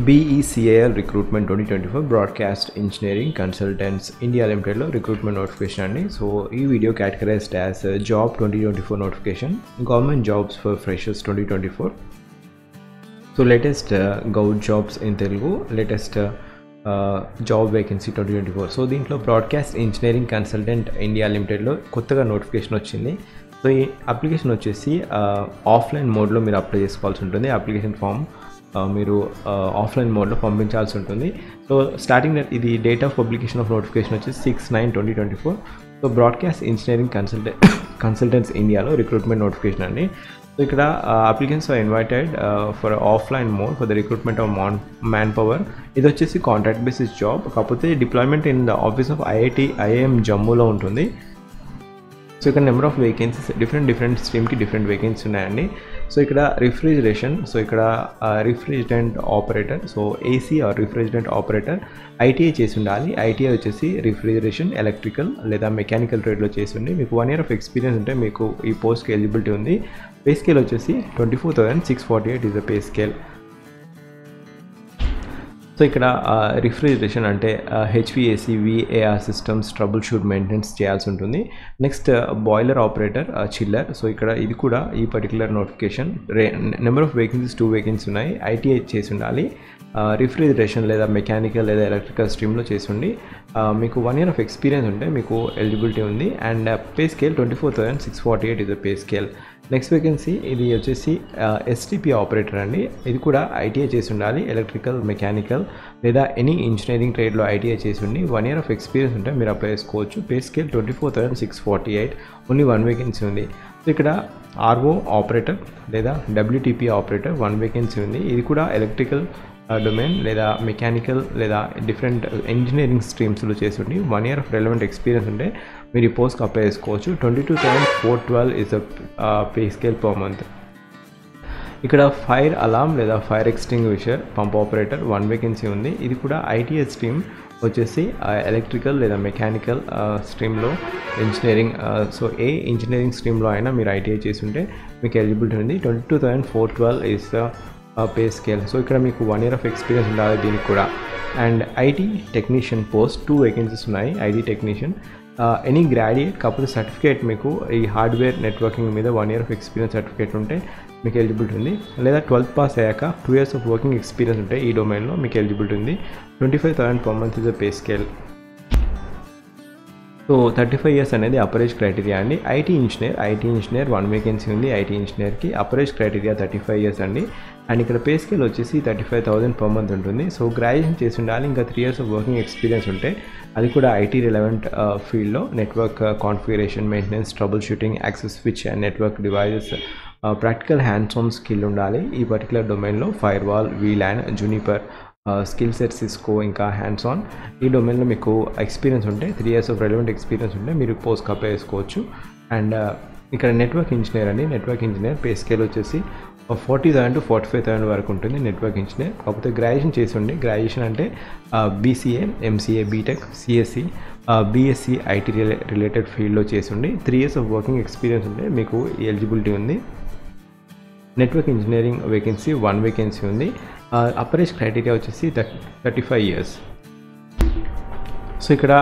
BECAL Recruitment 2024 Broadcast Engineering Consultants India Limited లో recruitment notification అండి. So ఈ video categorized as job 2024 notification government jobs for freshers 2024. So latest govt jobs in Telugu, latest job vacancy 2024. So దీంట్లో broadcast engineering consultant India లిమిటెడ్లో కొత్తగా notification వచ్చింది. So ఈ application వచ్చేసి offline మోడ్లో మీరు అప్లై చేసుకోవాల్సి ఉంటుంది. అప్లికేషన్ ఫామ్ మీరు ఆఫ్లైన్ మోడ్లో పంపించాల్సి ఉంటుంది. సో స్టార్టింగ్ ఇది date of publication of notification వచ్చేసి 6/9/2024. సో బ్రాడ్కాస్ట్ ఇంజనీరింగ్ కన్సల్టెంట్స్ ఇండియాలో రిక్రూట్మెంట్ నోటిఫికేషన్ అండి. సో ఇక్కడ applicants are invited for offline mode for the recruitment of manpower. ఇది వచ్చేసి కాంట్రాక్ట్ బేసిస్ జాబ్, కాకపోతే deployment in the office of IIM జమ్మూలో ఉంటుంది. So ఇక్కడ నెంబర్ ఆఫ్ వేకెన్సీస్ డిఫరెంట్ స్ట్రీమ్కి డిఫరెంట్ వేకెన్సీ ఉన్నాయండి. సో ఇక్కడ రిఫ్రిజిరేషన్, సో ఇక్కడ refrigerant operator, so AC are refrigerant operator ITI చేసి ఉండాలి. ITI వచ్చేసి రిఫ్రిజిరేషన్, ఎలక్ట్రికల్ లేదా మెకానికల్ ట్రేడ్లో చేసి ఉండి మీకు 1 year ఆఫ్ ఎక్స్పీరియన్స్ ఉంటే మీకు ఈ పోస్ట్కి ఎలిజిబిలిటీ ఉంది. పే స్కేల్ వచ్చేసి 24,648 is the pay scale. So ఇక్కడ రిఫ్రిజిరేషన్ అంటే HVAC VAR systems trouble shoot maintenance చేయాల్సి ఉంటుంది. నెక్స్ట్ బాయిలర్ ఆపరేటర్ చిల్లర్. సో ఇక్కడ ఇది కూడా ఈ particular notification number of vacancies 2 vacancy ఉన్నాయి. ITI చేసి ఉండాలి. రిఫ్రిజిరేషన్ లేదా మెకానికల్ లేదా ఎలక్ట్రికల్ స్ట్రీమ్లో చేసి ఉండి మీకు 1 year ఆఫ్ ఎక్స్పీరియన్స్ ఉంటే మీకు ఎలిజిబిలిటీ ఉంది. And pay scale 24,648 is the pay scale. Next vacancy ఇది వచ్చేసి STP ఆపరేటర్ అండి. ఇది కూడా ITI చేసి ఉండాలి. ఎలక్ట్రికల్, మెకానికల్ లేదా ఎనీ ఇంజనీరింగ్ ట్రేడ్లో ITI చేసి ఉండి 1 year ఆఫ్ ఎక్స్పీరియన్స్ ఉంటే మీరు అప్లై చేసుకోవచ్చు. పే స్కేల్ 24,648, ఓన్లీ 1 వేకెన్సీ ఉంది. సో ఇక్కడ RO ఆపరేటర్ లేదా WTP ఆపరేటర్ 1 వేకెన్సీ ఉంది. ఇది కూడా ఎలక్ట్రికల్ డొమైన్ లేదా మెకానికల్ లేదా డిఫరెంట్ ఇంజనీరింగ్ స్ట్రీమ్స్లో చేసి ఉండి 1 year ఆఫ్ రెలవెంట్ ఎక్స్పీరియన్స్ ఉంటే మీరు ఈ పోస్ట్కి అప్లై చేసుకోవచ్చు. 22,412 is the pay scale per month. ఇక్కడ ఫైర్ అలామ్ లేదా fire extinguisher pump operator 1 vacancy ఉంది. ఇది కూడా ITI స్ట్రీమ్ వచ్చేసి ఎలక్ట్రికల్ లేదా మెకానికల్ స్ట్రీమ్లో ఇంజనీరింగ్. సో ఏ ఇంజనీరింగ్ స్ట్రీమ్లో అయినా మీరు ITI చేసి ఉంటే మీకు ఎలిజిబిలిటీ ఉంది. 22,412 is the pay scale. So ఇక్కడ మీకు 1 year ఆఫ్ ఎక్స్పీరియన్స్ ఉండాలి దీనికి కూడా. And IT technician post 2 vacancies ఉన్నాయి. IT టెక్నీషియన్ ఎనీ గ్రాడ్యుయేట్, కాకపోతే సర్టిఫికేట్ మీకు ఈ హార్డ్వేర్ నెట్వర్కింగ్ మీద 1 year ఆఫ్ ఎక్స్పీరియన్స్ సర్టిఫికేట్ ఉంటే మీకు ఎలిజిబిలిటీ ఉంది. లేదా 12th పాస్ అయ్యాక 2 years ఆఫ్ వర్కింగ్ ఎక్స్పీరియన్స్ ఉంటే ఈ డొమైన్లో మీకు ఎలిజిబిలిటీ ఉంది. 25,000 per month is the pay scale. So 35 years అనేది అప్పర్ ఏజ్ క్రైటీరియా అండి. IT ఇంజనీర్ 1 వేకెన్సీ ఉంది. IT ఇంజనీర్కి అప్పర్ ఏజ్ క్రైటీరియా 35 years అండి. అండ్ ఇక్కడ పే స్కేల్ వచ్చేసి 35,000 per month ఉంటుంది. సో గ్రాడ్యుయేషన్ చేసి ఉండాలి. ఇంకా 3 years ఆఫ్ వర్కింగ్ ఎక్స్పీరియన్స్ ఉంటే అది కూడా IT రిలవెంట్ ఫీల్డ్లో network configuration, maintenance, trouble shooting, access switch and network devices practical hands on skill ఉండాలి. ఈ పర్టికులర్ డొమైన్లో fire wall, VLAN, Juniper skill set, Cisco ఇంకా హ్యాండ్స్ ఆన్ ఈ డొమైన్లో మీకు ఎక్స్పీరియన్స్ ఉంటే 3 years ఆఫ్ రెలవెంట్ ఎక్స్పీరియన్స్ ఉంటే మీరు పోస్ట్కి అప్లై చేసుకోవచ్చు. అండ్ ఇక్కడ నెట్వర్క్ ఇంజనీర్ అండి. నెట్వర్క్ ఇంజనీర్ పే స్కేల్ వచ్చేసి 40,000 to 45,000 వరకు ఉంటుంది నెట్వర్క్ ఇంజనీర్. కాకపోతే గ్రాడ్యుయేషన్ చేసి ఉండి, గ్రాడ్యుయేషన్ అంటే BCA, MCA, BTech, CSC, BSc IT related ఫీల్డ్లో చేసి ఉండి 3 years ఆఫ్ వర్కింగ్ ఎక్స్పీరియన్స్ ఉంటే మీకు ఎలిజిబిలిటీ ఉంది. నెట్వర్క్ ఇంజనీరింగ్ వేకెన్సీ 1 వేకెన్సీ ఉంది. అప్పర్ ఏజ్ క్రైటీరియా వచ్చేసి 35 years. సో ఇక్కడ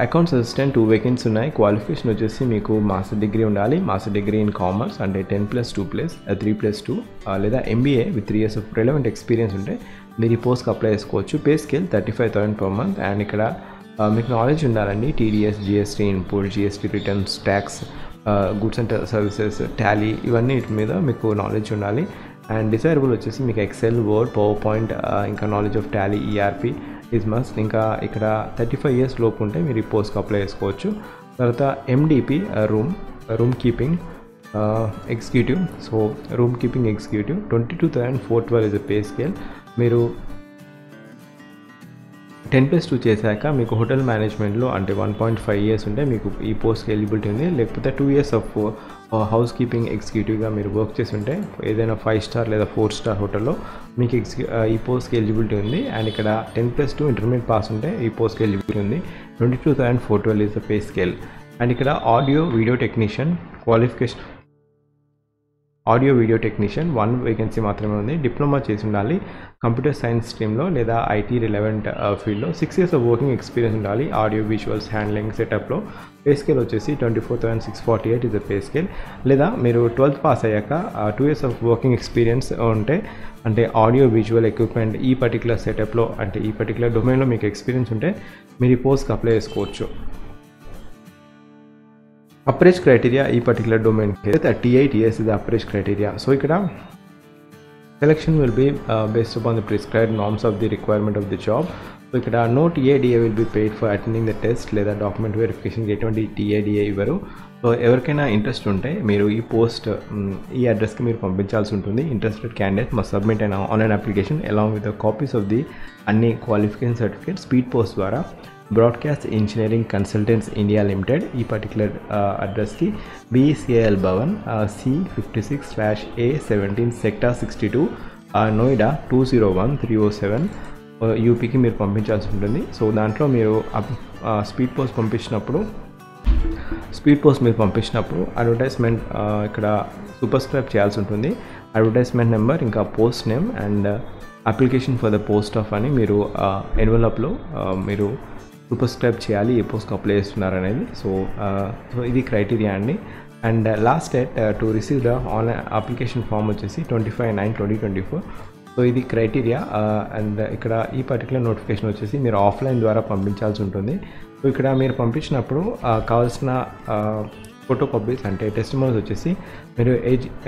అకౌంట్స్ అసిస్టెంట్ 2 వేకెన్సీ ఉన్నాయి. క్వాలిఫికేషన్ వచ్చేసి మీకు మాస్టర్ డిగ్రీ ఉండాలి. మాస్టర్ డిగ్రీ ఇన్ కామర్స్ అంటే 10+2+3+2 లేదా MBA with 3 years of relevant experience ఉంటే మీరు ఈ పోస్ట్కి అప్లై చేసుకోవచ్చు. Pay scale 35,000 per month. And ఇక్కడ మీకు నాలెడ్జ్ ఉండాలండి. TDS, GST input, GST returns, tax, goods and services, Tally ఇవన్నీ వీటి మీద మీకు నాలెడ్జ్ ఉండాలి. అండ్ డిజైరబుల్ వచ్చేసి మీకు ఎక్సెల్, వర్డ్, పవర్ పాయింట్ ఇంకా knowledge of Tally, ERP is must. ఇంకా ఇక్కడ 35 years లోపు ఉంటే మీరు ఈ పోస్ట్కి అప్లై చేసుకోవచ్చు. తర్వాత MDP room keeping executive. So room keeping executive 22,412 is the pay scale. మీరు 10+2 చేశాక మీకు హోటల్ మేనేజ్మెంట్లో అంటే 1.5 years ఉంటే మీకు ఈ పోస్ట్కి ఎలిజిబిలిటీ ఉంది. లేకపోతే 2 years ఆఫ్ హౌస్ కీపింగ్ ఎగ్జిక్యూటివ్గా మీరు వర్క్ చేసి ఉంటే ఏదైనా 5 star లేదా 4 star హోటల్లో మీకు ఈ పోస్ట్కి ఎలిజిబిలిటీ ఉంది. అండ్ ఇక్కడ 10+2 ఇంటర్మీడియట్ పాస్ ఉంటే ఈ పోస్ట్కి ఎలిజిబిలిటీ ఉంది. 22,412 is the pay scale. And ఇక్కడ audio video technician qualification audio video technician 1 vacancy మాత్రమే ఉంది. డిప్లొమా చేసి ఉండాలి కంప్యూటర్ సైన్స్ స్ట్రీమ్లో లేదా ఐటీ రిలవెంట్ ఫీల్డ్లో. 6 years ఆఫ్ వర్కింగ్ ఎక్స్పీరియన్స్ ఉండాలి ఆడియో విజువల్స్ హ్యాండ్లింగ్ సెటప్లో. పే స్కేల్ వచ్చేసి 24,648 ఇస్ ద పే స్కేల్. లేదా మీరు 12th పాస్ అయ్యాక 2 years ఆఫ్ వర్కింగ్ ఎక్స్పీరియన్స్ ఉంటే, అంటే ఆడియో విజువల్ ఎక్విప్మెంట్ ఈ పర్టికులర్ సెటప్లో, అంటే ఈ పర్టికులర్ డొమైన్లో మీకు ఎక్స్పీరియన్స్ ఉంటే మీరు ఈ పోస్ట్కి అప్లై చేసుకోవచ్చు. అప్రోచ్ క్రైటీరియా ఈ పర్టికులర్ డొమైన్కి 38 years is the approach criteria. So ఇక్కడ selection will be based upon the prescribed norms of the requirement of the job. So ఇక్కడ no TADA will be paid for attending the test లేదా document వెరిఫికేషన్కి ఎటువంటి TADA ఇవ్వరు. So ఎవరికైనా interest ఉంటే మీరు ఈ పోస్ట్ ఈ అడ్రస్కి మీరు పంపించాల్సి ఉంటుంది. ఇంట్రెస్టెడ్ క్యాండిడేట్ మస్ట్ సబ్మిట్ అయిన online application along with the copies of the అన్ని క్వాలిఫికేషన్ సర్టిఫికేట్ స్పీడ్ పోస్ట్ ద్వారా broadcast engineering consultants India limited ఈ పర్టికులర్ అడ్రస్కి BCAL Bhavan C56/A17 sector 62 Noida 201307 యూపీకి మీరు పంపించాల్సి ఉంటుంది. సో దాంట్లో మీరు స్పీడ్ పోస్ట్ మీరు పంపించినప్పుడు అడ్వర్టైజ్మెంట్ ఇక్కడ సూపర్స్క్రైబ్ చేయాల్సి ఉంటుంది. అడ్వర్టైజ్మెంట్ నెంబర్ ఇంకా post name and application for the post of అని మీరు ఎన్వలప్లో మీరు సూపర్స్క్రైబ్ చేయాలి ఏ పోస్ట్కి అప్లై చేస్తున్నారు అనేది. సో ఇది క్రైటీరియా అండి. And last date to receive the online application form వచ్చేసి 25/9/2024. సో ఇది క్రైటీరియా. అండ్ ఇక్కడ ఈ పర్టికులర్ నోటిఫికేషన్ వచ్చేసి మీరు ఆఫ్లైన్ ద్వారా పంపించాల్సి ఉంటుంది. సో ఇక్కడ మీరు పంపించినప్పుడు కావాల్సిన ఫోటో కాపీస్ అంటే టెస్టిమోనీస్ వచ్చేసి మీరు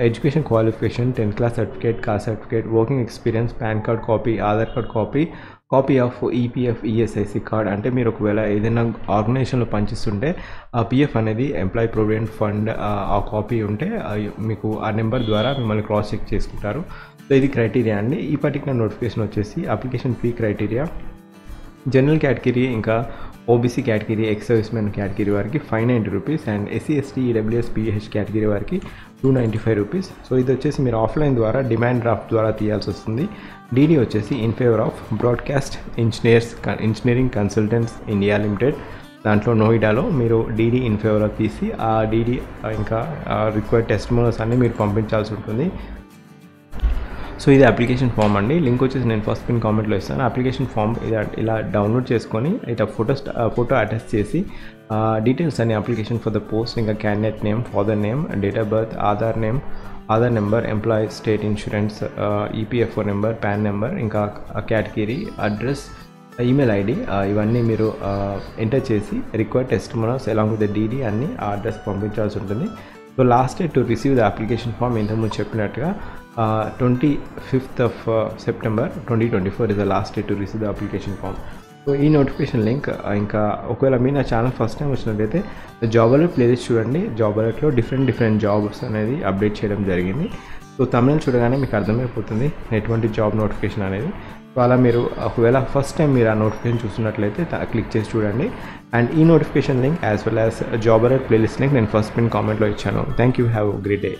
education qualification 10th class certificate, cost certificate, working experience, pan card copy, Aadhaar card copy of EPF ESIC card. అంటే మీరు ఒకవేళ ఏదైనా ఆర్గనైజేషన్లో పనిచేస్తుంటే ఆ PF అనేది ఎంప్లాయీ ప్రొవిడెంట్ ఫండ్ ఆ కాపీ ఉంటే మీకు ఆ నెంబర్ ద్వారా మిమ్మల్ని క్రాస్ చెక్ చేసుకుంటారు. సో ఇది క్రైటీరియా అండి. ఈ పర్టికులర్ నోటిఫికేషన్ వచ్చేసి application fee criteria general category ఇంకా OBC category, ex servicemen category వారికి 590 rupees and SC ST EWS PH category వారికి 295 రూపీస్. సో ఇది వచ్చేసి మీరు ఆఫ్లైన్ ద్వారా డిమాండ్ డ్రాఫ్ట్ ద్వారా తీయాల్సి వస్తుంది. DD వచ్చేసి in favour of broadcast engineering consultants India limited. దాంట్లో నోయిడాలో మీరు DD ఇన్ ఫేవర్ ఆఫ్ తీసి ఆ DD ఇంకా రిక్వైర్డ్ టెస్టిమోనీస్ అన్నీ మీరు పంపించాల్సి ఉంటుంది. సో ఇది అప్లికేషన్ ఫామ్ అండి. లింక్ వచ్చేసి నేను ఫస్ట్ పిన్ కామెంట్లో ఇస్తాను. అప్లికేషన్ ఫామ్ ఇలా డౌన్లోడ్ చేసుకొని ఇట్లా ఫోటో అటాచ్ చేసి డీటెయిల్స్ అన్ని అప్లికేషన్ ఫర్ ద పోస్ట్ ఇంకా candidate name, father name, date of birth, Aadhaar number, employee state insurance, EPFO number, PAN number, ఇంకా కేటగిరీ, అడ్రస్, ఈమెయిల్ ID ఇవన్నీ మీరు ఎంటర్ చేసి required testimonies along with the DD అన్ని ఆ అడ్రస్ పంపించాల్సి ఉంటుంది. So last day to receive the application form ఇంతకుముందు చెప్పినట్టుగా 25th of September 2024 is the last day to receive the application form. So ఈ నోటిఫికేషన్ లింక్ ఇంకా ఒకవేళ మీ నా ఛానల్ ఫస్ట్ టైం వచ్చినట్లయితే జాబ్ అలర్ట్ ప్లేలిస్ట్ చూడండి. జాబ్ అలర్ట్లో డిఫరెంట్ జాబ్స్ అనేది update చేయడం జరిగింది. సో తమిళ చూడగానే మీకు అర్థమైపోతుంది ఎటువంటి జాబ్ నోటిఫికేషన్ అనేది. సో అలా మీరు ఒకవేళ ఫస్ట్ టైం మీరు ఆ నోటిఫికేషన్ చూస్తున్నట్లయితే క్లిక్ చేసి చూడండి. అండ్ ఈ notification link as well as job alert playlist link నేను ఫస్ట్ పిన్ కామెంట్లో ఇచ్చాను. Thank you, have a great day.